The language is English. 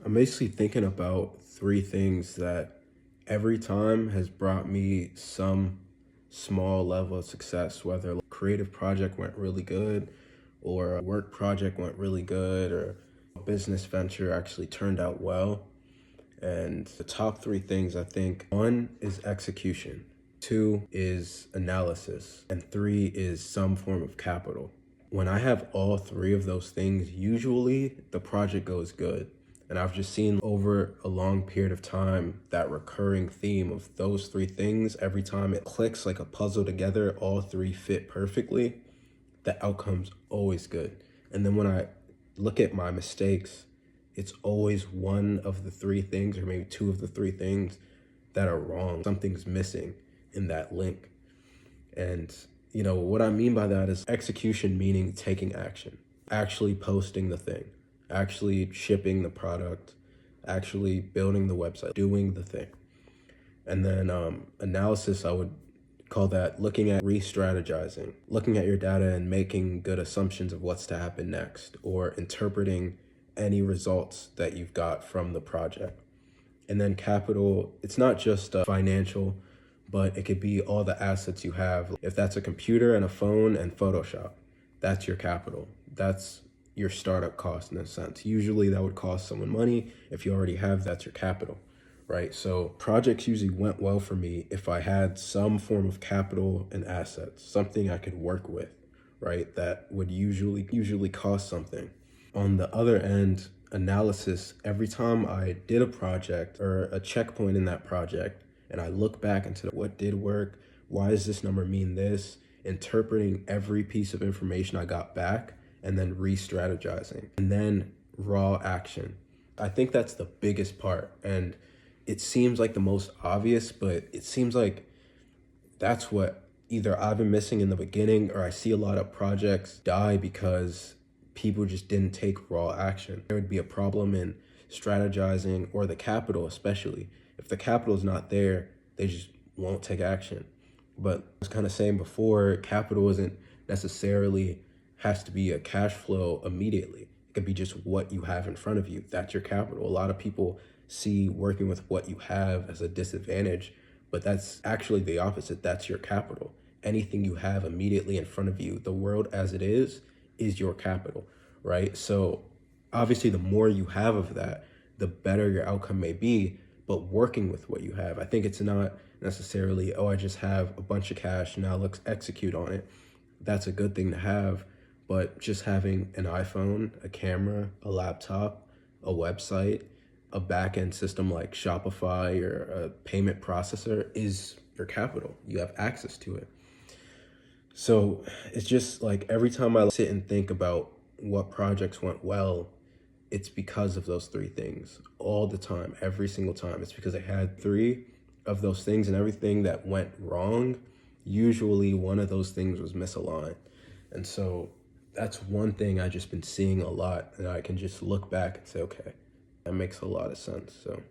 I'm basically thinking about three things that every time has brought me some small level of success, whether a creative project went really good or a work project went really good or a business venture actually turned out well. And the top three things, I think, one is execution, two is analysis, and three is some form of capital. When I have all three of those things, usually the project goes good. And I've just seen over a long period of time that recurring theme of those three things. Every time it clicks like a puzzle together, all three fit perfectly, the outcome's always good. And then when I look at my mistakes, it's always one of the three things, or maybe two of the three things that are wrong. Something's missing in that link. And what I mean by that is execution, meaning taking action, actually posting the thing, actually shipping the product, actually building the website, doing the thing. And then analysis, I would call that looking at re-strategizing, looking at your data and making good assumptions of what's to happen next, or interpreting any results that you've got from the project. And then capital, it's not just financial, but it could be all the assets you have. If that's a computer and a phone and Photoshop, that's your capital. That's your startup cost in a sense. Usually that would cost someone money. If you already have, that's your capital, right? So projects usually went well for me if I had some form of capital and assets, something I could work with, right? That would usually cost something. On the other end, analysis, every time I did a project or a checkpoint in that project, and I look back into what did work, why does this number mean this, interpreting every piece of information I got back, and then re-strategizing, and then raw action. I think that's the biggest part, and it seems like the most obvious, but it seems like that's what either I've been missing in the beginning, or I see a lot of projects die because people just didn't take raw action. There would be a problem in strategizing, or the capital especially. If the capital is not there, they just won't take action. But I was kind of saying before, capital isn't necessarily has to be a cash flow immediately. It could be just what you have in front of you. That's your capital. A lot of people see working with what you have as a disadvantage, but that's actually the opposite. That's your capital. Anything you have immediately in front of you, the world as it is your capital, right? So obviously the more you have of that, the better your outcome may be. But working with what you have, I think it's not necessarily, oh, I just have a bunch of cash, now let's execute on it. That's a good thing to have, but just having an iPhone, a camera, a laptop, a website, a back-end system like Shopify or a payment processor is your capital. You have access to it. So it's just like every time I sit and think about what projects went well, it's because of those three things all the time, every single time. It's because I had three of those things, and everything that went wrong, usually one of those things was misaligned. And so that's one thing I've just been seeing a lot, and I can just look back and say, okay, that makes a lot of sense. So